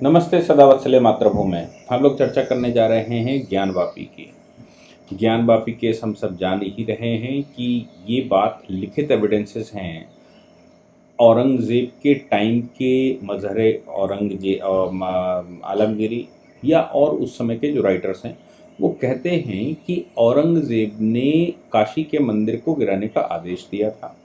नमस्ते सदावत्सले मातृभूमि। हम लोग चर्चा करने जा रहे हैं ज्ञानवापी की। ज्ञानवापी केस हम सब जान ही रहे हैं कि ये बात लिखित एविडेंसेस हैं। औरंगज़ेब के टाइम के मजहरे आलमगीरी या और उस समय के जो राइटर्स हैं वो कहते हैं कि औरंगज़ेब ने काशी के मंदिर को गिराने का आदेश दिया था।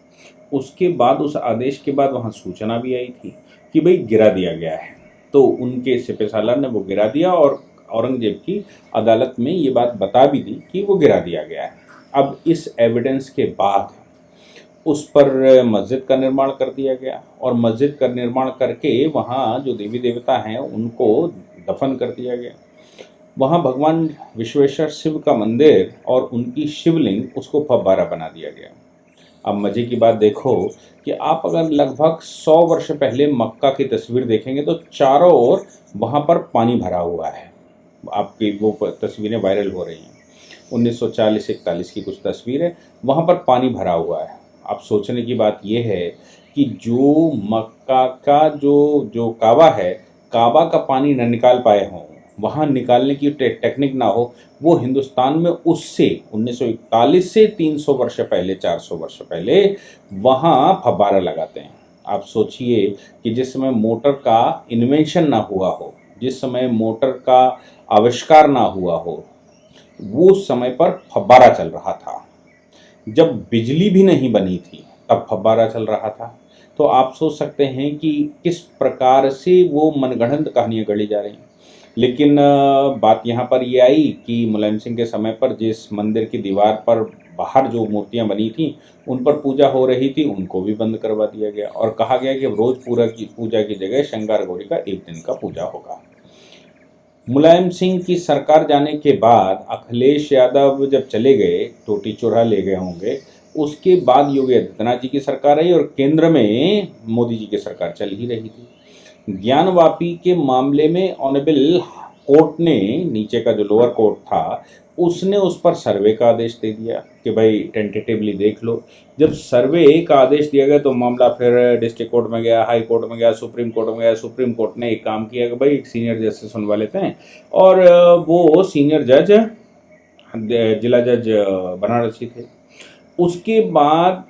उसके बाद उस आदेश के बाद वहाँ सूचना भी आई थी कि भाई गिरा दिया गया है, तो उनके सिपहसालार ने वो गिरा दिया और औरंगजेब की अदालत में ये बात बता भी दी कि वो गिरा दिया गया है। अब इस एविडेंस के बाद उस पर मस्जिद का निर्माण कर दिया गया और मस्जिद का निर्माण करके वहाँ जो देवी देवता हैं उनको दफन कर दिया गया। वहाँ भगवान विश्वेश्वर शिव का मंदिर और उनकी शिवलिंग उसको फव्वारा बना दिया गया। अब मज़े की बात देखो कि आप अगर लगभग 100 वर्ष पहले मक्का की तस्वीर देखेंगे तो चारों ओर वहाँ पर पानी भरा हुआ है। आपकी वो तस्वीरें वायरल हो रही हैं, 1940-41 की कुछ तस्वीर है, वहाँ पर पानी भरा हुआ है। अब सोचने की बात यह है कि जो मक्का का जो काबा है, काबा का पानी न निकाल पाए हों, वहाँ निकालने की टेक्निक ना हो, वो हिंदुस्तान में उससे 1941 से 300 वर्ष पहले 400 वर्ष पहले वहाँ फव्वारा लगाते हैं। आप सोचिए कि जिस समय मोटर का इन्वेंशन ना हुआ हो, जिस समय मोटर का आविष्कार ना हुआ हो, वो समय पर फव्वारा चल रहा था। जब बिजली भी नहीं बनी थी तब फव्वारा चल रहा था। तो आप सोच सकते हैं कि किस प्रकार से वो मनगढ़ंत कहानियाँ गढ़ी जा रही हैं। लेकिन बात यहाँ पर ये आई कि मुलायम सिंह के समय पर जिस मंदिर की दीवार पर बाहर जो मूर्तियाँ बनी थीं उन पर पूजा हो रही थी, उनको भी बंद करवा दिया गया और कहा गया कि रोज़ पूजा की जगह श्रृंगार गौरी का एक दिन का पूजा होगा। मुलायम सिंह की सरकार जाने के बाद अखिलेश यादव जब चले गए, टोटी चोरा ले गए होंगे, उसके बाद योगी आदित्यनाथ जी की सरकार आई और केंद्र में मोदी जी की सरकार चल ही रही थी। ज्ञानवापी के मामले में ऑनरेबल कोर्ट ने, नीचे का जो लोअर कोर्ट था, उसने उस पर सर्वे का आदेश दे दिया कि भाई टेंटेटिवली देख लो। जब सर्वे का आदेश दिया गया तो मामला फिर डिस्ट्रिक्ट कोर्ट में गया, हाई कोर्ट में गया, सुप्रीम कोर्ट में गया। सुप्रीम कोर्ट ने एक काम किया कि भाई एक सीनियर जज से सुनवा लेते हैं और वो सीनियर जज जिला जज बनारसी थे। उसके बाद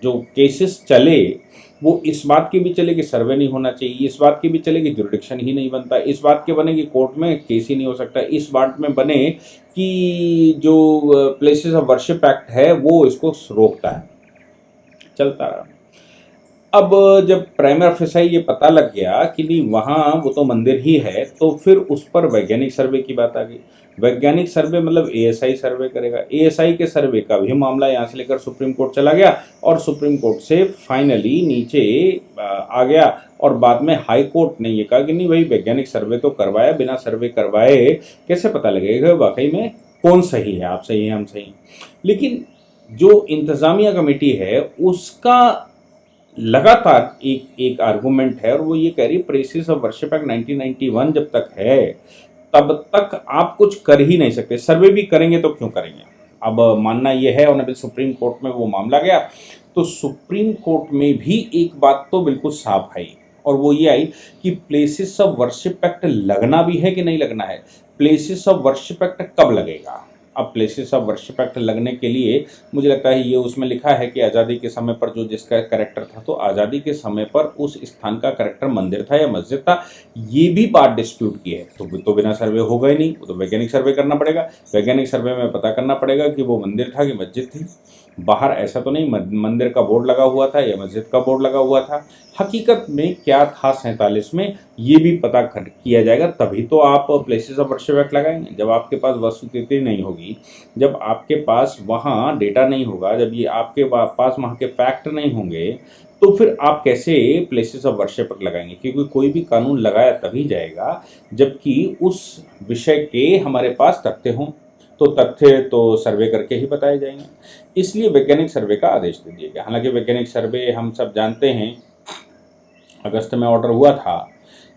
जो केसेस चले वो इस बात के भी चले कि सर्वे नहीं होना चाहिए, इस बात के भी चले कि जुरिडिक्शन ही नहीं बनता, इस बात के बने कि कोर्ट में केस ही नहीं हो सकता, इस बात में बने कि जो प्लेसेस ऑफ वर्शिप एक्ट है वो इसको रोकता है। चलता रहा। अब जब प्राइमरी ऑफिसाई ये पता लग गया कि नहीं वहाँ वो तो मंदिर ही है, तो फिर उस पर वैज्ञानिक सर्वे की बात आ गई। वैज्ञानिक सर्वे मतलब एएसआई सर्वे करेगा। एएसआई के सर्वे का भी मामला यहाँ से लेकर सुप्रीम कोर्ट चला गया और सुप्रीम कोर्ट से फाइनली नीचे आ गया और बाद में हाई कोर्ट ने ये कहा कि नहीं भाई वैज्ञानिक सर्वे तो करवाया, बिना सर्वे करवाए कैसे पता लगेगा वाकई में कौन सही है, आप सही हैं हम सही। लेकिन जो इंतजामिया कमेटी है उसका लगातार एक आर्गूमेंट है और वो ये कह रही है प्लेसेस ऑफ वर्शिप एक्ट 1991 जब तक है तब तक आप कुछ कर ही नहीं सकते। सर्वे भी करेंगे तो क्यों करेंगे। अब मानना यह है और सुप्रीम कोर्ट में वो मामला गया तो सुप्रीम कोर्ट में भी एक बात तो बिल्कुल साफ आई और वो ये आई कि प्लेसेस ऑफ वर्शिप एक्ट लगना भी है कि नहीं लगना है। प्लेसेस ऑफ वर्शिप एक्ट कब लगेगा। अब प्लेसेस ऑफ वर्शिप एक्ट लगने के लिए मुझे लगता है ये उसमें लिखा है कि आज़ादी के समय पर जो जिसका कैरेक्टर था, तो आज़ादी के समय पर उस स्थान का कैरेक्टर मंदिर था या मस्जिद था, ये भी बात डिस्प्यूट की है। तो बिना सर्वे होगा ही नहीं, वो तो वैज्ञानिक सर्वे करना पड़ेगा। वैज्ञानिक सर्वे में पता करना पड़ेगा कि वो मंदिर था कि मस्जिद थी। बाहर ऐसा तो नहीं मंदिर का बोर्ड लगा हुआ था या मस्जिद का बोर्ड लगा हुआ था। हकीकत में क्या था 47 में ये भी पता किया जाएगा, तभी तो आप प्लेसेस ऑफ वर्शिप एक्ट लगाएंगे। जब आपके पास वस्तुस्थिति नहीं होगी, जब आपके पास वहाँ डेटा नहीं होगा, जब ये आपके पास वहाँ के फैक्ट नहीं होंगे, तो फिर आप कैसे प्लेसेस ऑफ वर्शिप एक्ट लगाएंगे। क्योंकि कोई भी कानून लगाया तभी जाएगा जबकि उस विषय के हमारे पास तथ्य हों, तो तथ्य तो सर्वे करके ही बताए जाएंगे। इसलिए वैज्ञानिक सर्वे का आदेश दे दिया गया। हालांकि वैज्ञानिक सर्वे हम सब जानते हैं अगस्त में ऑर्डर हुआ था,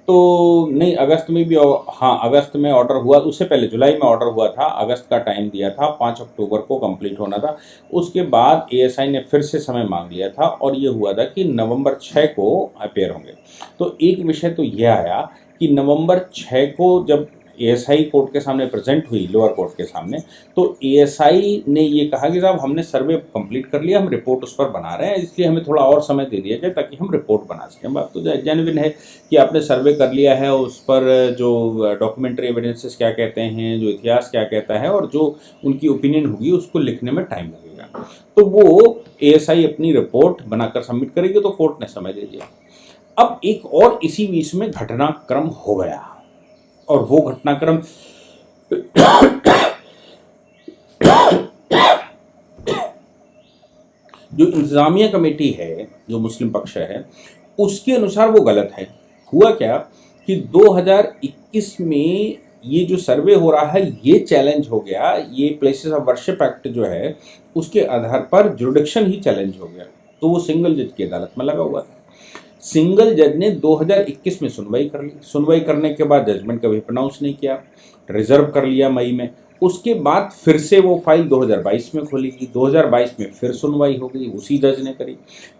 तो नहीं अगस्त में भी, हाँ अगस्त में ऑर्डर हुआ, उससे पहले जुलाई में ऑर्डर हुआ था, अगस्त का टाइम दिया था, 5 अक्टूबर को कंप्लीट होना था। उसके बाद एएसआई ने फिर से समय मांग लिया था और ये हुआ था कि नवंबर 6 को अपेयर होंगे। तो एक विषय तो यह आया कि नवंबर 6 को जब एएसआई कोर्ट के सामने प्रेजेंट हुई, लोअर कोर्ट के सामने, तो एएसआई ने ये कहा कि साहब हमने सर्वे कंप्लीट कर लिया, हम रिपोर्ट उस पर बना रहे हैं, इसलिए हमें थोड़ा और समय दे दिया जाए ताकि हम रिपोर्ट बना सकें। बात तो जेन्युइन है कि आपने सर्वे कर लिया है, उस पर जो डॉक्यूमेंट्री एविडेंसेस क्या कहते हैं, जो इतिहास क्या कहता है और जो उनकी ओपिनियन होगी उसको लिखने में टाइम लगेगा, तो वो एएसआई अपनी रिपोर्ट बनाकर सबमिट करेगी, तो कोर्ट ने समय दे दिया। अब एक और इसी बीच में घटनाक्रम हो गया, और वो घटनाक्रम जो इंतजामिया कमेटी है, जो मुस्लिम पक्ष है, उसके अनुसार वो गलत है। हुआ क्या कि 2021 में ये जो सर्वे हो रहा है ये चैलेंज हो गया, ये प्लेसेस ऑफ वर्शिप एक्ट जो है उसके आधार पर जुरिडिक्शन ही चैलेंज हो गया, तो वो सिंगल जज की अदालत में लगा हुआ था। सिंगल जज ने 2021 में सुनवाई कर ली, सुनवाई करने के बाद जजमेंट कभी प्रोनाउंस नहीं किया, रिजर्व कर लिया मई में। उसके बाद फिर से वो फाइल 2022 में खोली गई, 2022 में फिर सुनवाई हो गई, उसी जज ने करी।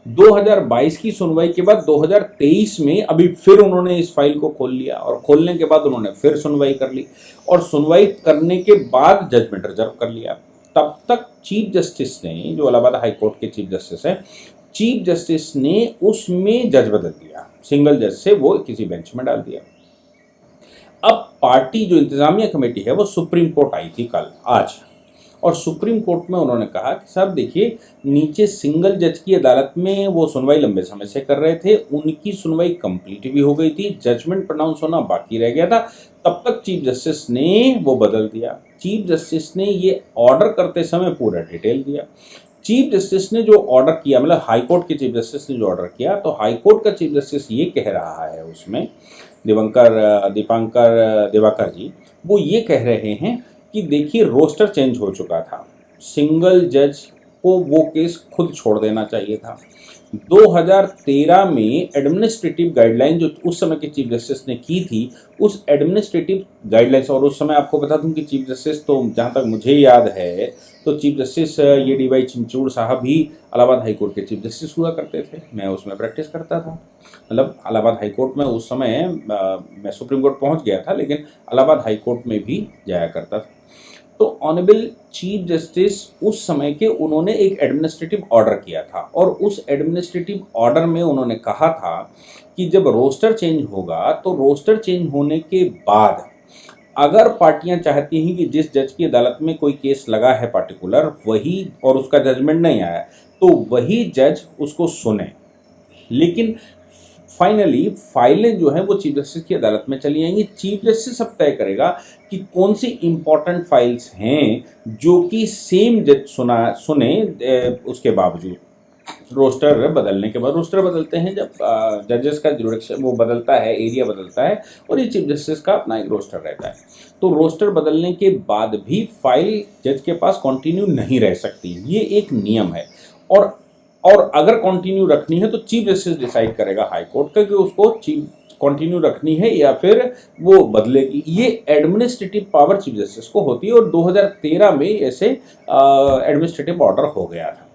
2022 की सुनवाई के बाद 2023 में अभी फिर उन्होंने इस फाइल को खोल लिया, और खोलने के बाद उन्होंने फिर सुनवाई कर ली, और सुनवाई करने के बाद जजमेंट रिजर्व कर लिया। तब तक चीफ जस्टिस ने, जो इलाहाबाद हाई कोर्ट के चीफ जस्टिस है, चीफ जस्टिस ने उसमें जज बदल दिया, सिंगल जज से वो किसी बेंच में डाल दिया। अब पार्टी जो इंतजामिया कमेटी है वो सुप्रीम कोर्ट आई थी कल, आज, और सुप्रीम कोर्ट में उन्होंने कहा कि साहब देखिए, नीचे सिंगल जज की अदालत में वो सुनवाई लंबे समय से कर रहे थे, उनकी सुनवाई कंप्लीट भी हो गई थी, जजमेंट प्रोनाउंस होना बाकी रह गया था, तब तक चीफ जस्टिस ने वो बदल दिया। चीफ जस्टिस ने ये ऑर्डर करते समय पूरा डिटेल दिया। चीफ जस्टिस ने जो ऑर्डर किया, मतलब हाई कोर्ट के चीफ जस्टिस ने जो ऑर्डर किया, तो हाई कोर्ट का चीफ जस्टिस ये कह रहा है उसमें, दीपांकर दिवाकर जी, वो ये कह रहे हैं कि देखिए रोस्टर चेंज हो चुका था, सिंगल जज को वो केस खुद छोड़ देना चाहिए था। 2013 में एडमिनिस्ट्रेटिव गाइडलाइन जो उस समय के चीफ जस्टिस ने की थी, उस एडमिनिस्ट्रेटिव गाइडलाइंस, और उस समय आपको बता दूं कि चीफ जस्टिस तो जहाँ तक मुझे याद है तो चीफ जस्टिस ये डी.वाई. चंद्रचूड़ साहब ही इलाहाबाद हाई कोर्ट के चीफ जस्टिस हुआ करते थे, मैं उसमें प्रैक्टिस करता था। मतलब इलाहाबाद हाई कोर्ट में उस समय मैं सुप्रीम कोर्ट पहुँच गया था, लेकिन इलाहाबाद हाई कोर्ट में भी जाया करता था। तो ऑनरेबल चीफ जस्टिस उस समय के, उन्होंने एक एडमिनिस्ट्रेटिव ऑर्डर किया था, और उस एडमिनिस्ट्रेटिव ऑर्डर में उन्होंने कहा था कि जब रोस्टर चेंज होगा, तो रोस्टर चेंज होने के बाद अगर पार्टियां चाहती हैं कि जिस जज की अदालत में कोई केस लगा है पार्टिकुलर, वही, और उसका जजमेंट नहीं आया, तो वही जज उसको सुने, लेकिन फाइनली फाइलें जो हैं वो चीफ जस्टिस की अदालत में चली आएंगी। चीफ जस्टिस अब तय करेगा कि कौन सी इंपॉर्टेंट फाइल्स हैं जो कि सेम जज सुने उसके बावजूद। रोस्टर बदलने के बाद, रोस्टर बदलते हैं जब जजेस का जुरिडिक्शन वो बदलता है, एरिया बदलता है, और ये चीफ जस्टिस का अपना एक रोस्टर रहता है। तो रोस्टर बदलने के बाद भी फाइल जज के पास कंटिन्यू नहीं रह सकती, ये एक नियम है। और अगर कंटिन्यू रखनी है तो चीफ जस्टिस डिसाइड करेगा हाई कोर्ट का कि उसको कंटिन्यू रखनी है या फिर वो बदलेगी। ये एडमिनिस्ट्रेटिव पावर चीफ जस्टिस को होती है, और 2013 में ऐसे एडमिनिस्ट्रेटिव ऑर्डर हो गया था।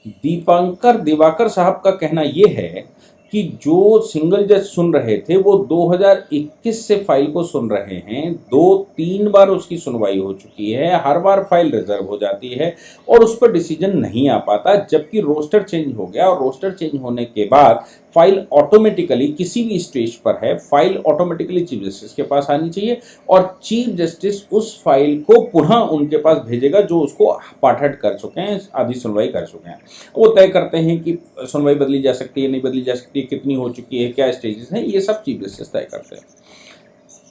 दीपांकर दिवाकर साहब का कहना ये है कि जो सिंगल जज सुन रहे थे वो 2021 से फाइल को सुन रहे हैं, 2-3 बार उसकी सुनवाई हो चुकी है, हर बार फाइल रिजर्व हो जाती है और उस पर डिसीजन नहीं आ पाता, जबकि रोस्टर चेंज हो गया, और रोस्टर चेंज होने के बाद फाइल ऑटोमेटिकली किसी भी स्टेज पर है, फाइल ऑटोमेटिकली चीफ जस्टिस के पास आनी चाहिए, और चीफ जस्टिस उस फाइल को पुनः उनके पास भेजेगा जो उसको पाठट कर चुके हैं, आधी सुनवाई कर चुके हैं। वो तय करते हैं कि सुनवाई बदली जा सकती है, नहीं बदली जा सकती, कितनी हो चुकी है, क्या स्टेजेस हैं, ये सब चीफ जस्टिस तय करते हैं।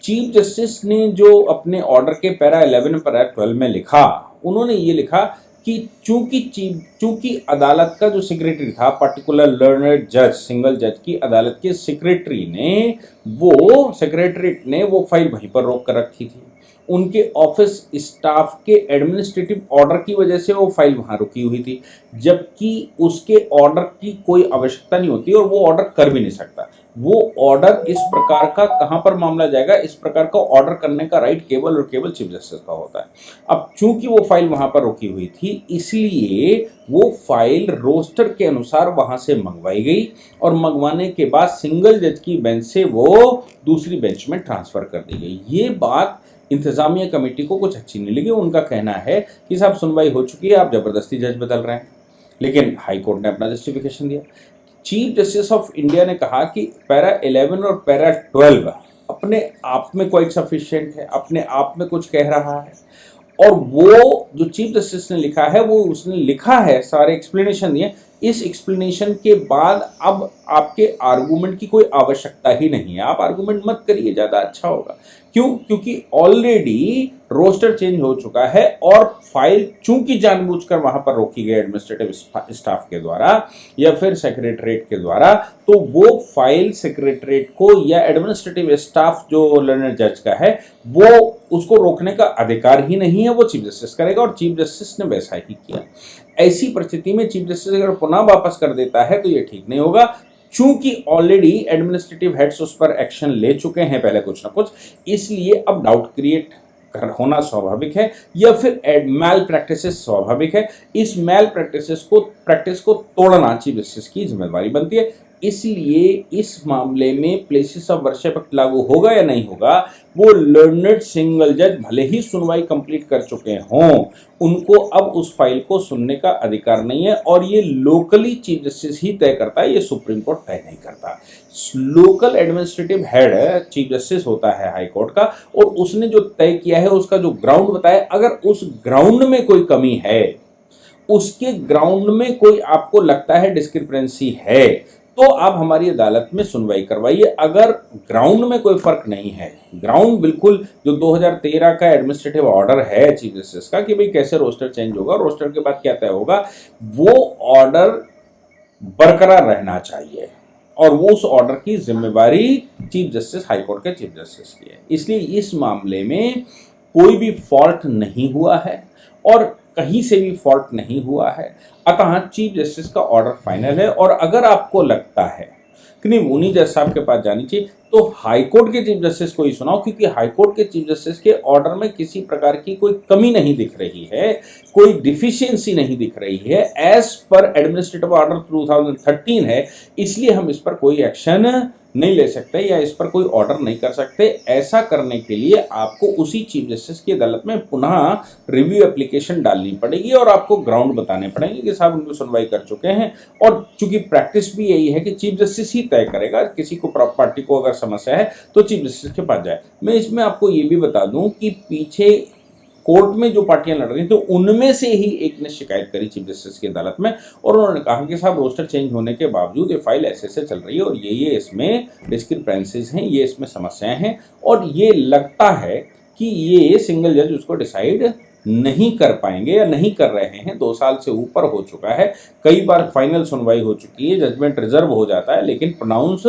चीफ जस्टिस ने जो अपने ऑर्डर के पैरा 11 पैरा 12 में लिखा, उन्होंने ये लिखा कि चूंकि अदालत का जो सेक्रेटरी था, पर्टिकुलर लर्नड जज, सिंगल जज की अदालत के सेक्रेटरी ने, वो सेक्रेटरीट ने वो फाइल वहीं पर रोक कर रखी थी, उनके ऑफिस स्टाफ के एडमिनिस्ट्रेटिव ऑर्डर की वजह से वो फाइल वहाँ रुकी हुई थी, जबकि उसके ऑर्डर की कोई आवश्यकता नहीं होती और वो ऑर्डर कर भी नहीं सकता। वो ऑर्डर किस प्रकार का कहां पर मामला जाएगा, इस प्रकार का ऑर्डर करने का राइट केवल और केवल चीफ जस्टिस का होता है। अब चूंकि वो फाइल वहां पर रुकी हुई थी, इसलिए वो फाइल रोस्टर के अनुसार वहां से मंगवाई गई और मंगवाने के बाद सिंगल जज की बेंच से वो दूसरी बेंच में ट्रांसफर कर दी गई। ये बात इंतजामिया कमेटी को कुछ अच्छी नहीं लगी। उनका कहना है कि साहब सुनवाई हो चुकी है, आप जबरदस्ती जज बदल रहे हैं। लेकिन हाई कोर्ट ने अपना जस्टिफिकेशन दिया। चीफ जस्टिस ऑफ इंडिया ने कहा कि पैरा 11 और पैरा 12 अपने आप में क्वाइट सफिशिएंट है, अपने आप में कुछ कह रहा है। और वो जो चीफ जस्टिस ने लिखा है, वो उसने लिखा है, सारे एक्सप्लेनेशन दिए। इस एक्सप्लेनेशन के बाद अब आपके आर्गूमेंट की कोई आवश्यकता ही नहीं है, आप आर्गूमेंट मत करिए, ज़्यादा अच्छा होगा। क्यों? क्योंकि ऑलरेडी रोस्टर चेंज हो चुका है और फाइल चूंकि जानबूझकर वहां पर रोकी गई एडमिनिस्ट्रेटिव स्टाफ के द्वारा या फिर सेक्रेटरीट के द्वारा, तो वो फाइल सेक्रेटरीट को या एडमिनिस्ट्रेटिव स्टाफ जो लर्नर जज का है, वो उसको रोकने का अधिकार ही नहीं है, वो चीफ जस्टिस करेगा और चीफ जस्टिस ने वैसा ही किया। ऐसी परिस्थिति में चीफ जस्टिस अगर पुनः वापस कर देता है तो ये ठीक नहीं होगा। चूंकि ऑलरेडी एडमिनिस्ट्रेटिव हेड्स उस पर एक्शन ले चुके हैं पहले कुछ ना कुछ, इसलिए अब डाउट क्रिएट होना स्वाभाविक है या फिर मैल प्रैक्टिसेस स्वाभाविक है। इस मैल प्रैक्टिस को तोड़ना चीफ जस्टिस की जिम्मेदारी बनती है। इसलिए इस मामले में प्लेसेस ऑफ वर्शिप एक्ट लागू होगा या नहीं होगा, वो लर्नड सिंगल जज भले ही सुनवाई कंप्लीट कर चुके हों, उनको अब उस फाइल को सुनने का अधिकार नहीं है। और ये लोकली चीफ जस्टिस ही तय करता है, ये सुप्रीम कोर्ट तय नहीं करता। Local administrative head chief justice होता है हाई कोर्ट का, और उसने जो तय किया है उसका जो ग्राउंड बताया, अगर उस ग्राउंड में कोई कमी है, उसके ग्राउंड में कोई आपको लगता है डिस्क्रिपेंसी है, तो आप हमारी अदालत में सुनवाई करवाइए। अगर ग्राउंड में कोई फर्क नहीं है, ग्राउंड बिल्कुल जो 2013 का एडमिनिस्ट्रेटिव ऑर्डर है चीफ जस्टिस का कि भाई कैसे रोस्टर चेंज होगा, रोस्टर के बाद क्या तय होगा, वो ऑर्डर बरकरार रहना चाहिए और वो उस ऑर्डर की जिम्मेवारी चीफ जस्टिस हाई कोर्ट के चीफ जस्टिस की है। इसलिए इस मामले में कोई भी फॉल्ट नहीं हुआ है और कहीं से भी फॉल्ट नहीं हुआ है। अतः चीफ जस्टिस का ऑर्डर फाइनल है। और अगर आपको लगता है कि नहीं उन्हीं जज साहब के पास जानी चाहिए, तो हाई कोर्ट के चीफ जस्टिस को ही सुनाओ, क्योंकि हाई कोर्ट के चीफ जस्टिस के ऑर्डर में किसी प्रकार की कोई कमी नहीं दिख रही है, कोई डिफिशियंसी नहीं दिख रही है। एज पर एडमिनिस्ट्रेटिव ऑर्डर 2013 है, इसलिए हम इस पर कोई एक्शन नहीं ले सकते या इस पर कोई ऑर्डर नहीं कर सकते। ऐसा करने के लिए आपको उसी चीफ जस्टिस की अदालत में पुनः रिव्यू एप्लीकेशन डालनी पड़ेगी और आपको ग्राउंड बताने पड़ेंगे कि साहब उनको सुनवाई कर चुके हैं। और चूंकि प्रैक्टिस भी यही है कि चीफ जस्टिस ही तय करेगा, किसी को पार्टी को अगर समस्या है तो चीफ जस्टिस के पास जाए। मैं इसमें आपको ये भी बता दूं कि पीछे कोर्ट में जो पार्टियां लड़ रही थी, तो उनमें से ही एक ने शिकायत करी चीफ जस्टिस की अदालत में और उन्होंने कहा कि साहब रोस्टर चेंज होने के बावजूद ये फाइल ऐसे चल रही है और ये इसमें डिस्क्रिपेंसीज हैं, ये इसमें समस्याएं हैं और ये लगता है कि ये सिंगल जज उसको डिसाइड नहीं कर पाएंगे या नहीं कर रहे हैं। 2 साल से ऊपर हो चुका है, कई बार फाइनल सुनवाई हो चुकी है, जजमेंट रिजर्व हो जाता है लेकिन प्रोनाउंस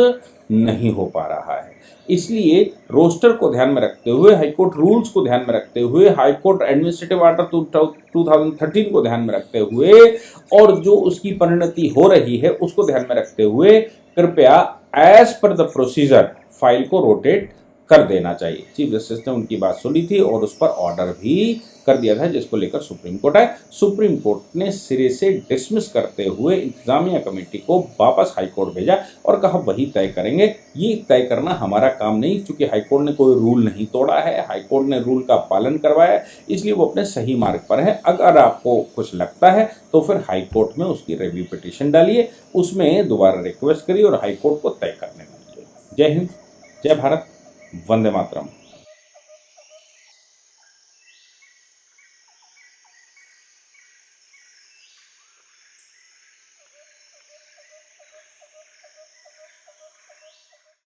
नहीं हो पा रहा है। इसलिए रोस्टर को ध्यान में रखते हुए, हाईकोर्ट रूल्स को ध्यान में रखते हुए, हाईकोर्ट एडमिनिस्ट्रेटिव ऑर्डर 2013 को ध्यान में रखते हुए और जो उसकी परिणति हो रही है उसको ध्यान में रखते हुए कृपया as per the procedure file को रोटेट कर देना चाहिए। चीफ जस्टिस ने उनकी बात सुनी थी और उस पर ऑर्डर भी कर दिया था, जिसको लेकर सुप्रीम कोर्ट आए। सुप्रीम कोर्ट ने सिरे से डिसमिस करते हुए इंतजामिया कमेटी को वापस हाई कोर्ट भेजा और कहा वही तय करेंगे। ये तय करना हमारा काम नहीं, क्योंकि हाई कोर्ट ने कोई रूल नहीं तोड़ा है, हाई कोर्ट ने रूल का पालन करवाया, इसलिए वो अपने सही मार्ग पर है। अगर आपको कुछ लगता है तो फिर हाई कोर्ट में उसकी रिव्यू पिटीशन डालिए, उसमें दोबारा रिक्वेस्ट करिए और हाई कोर्ट को तय करने दीजिए। जय हिंद, जय भारत, वंदे मातरम।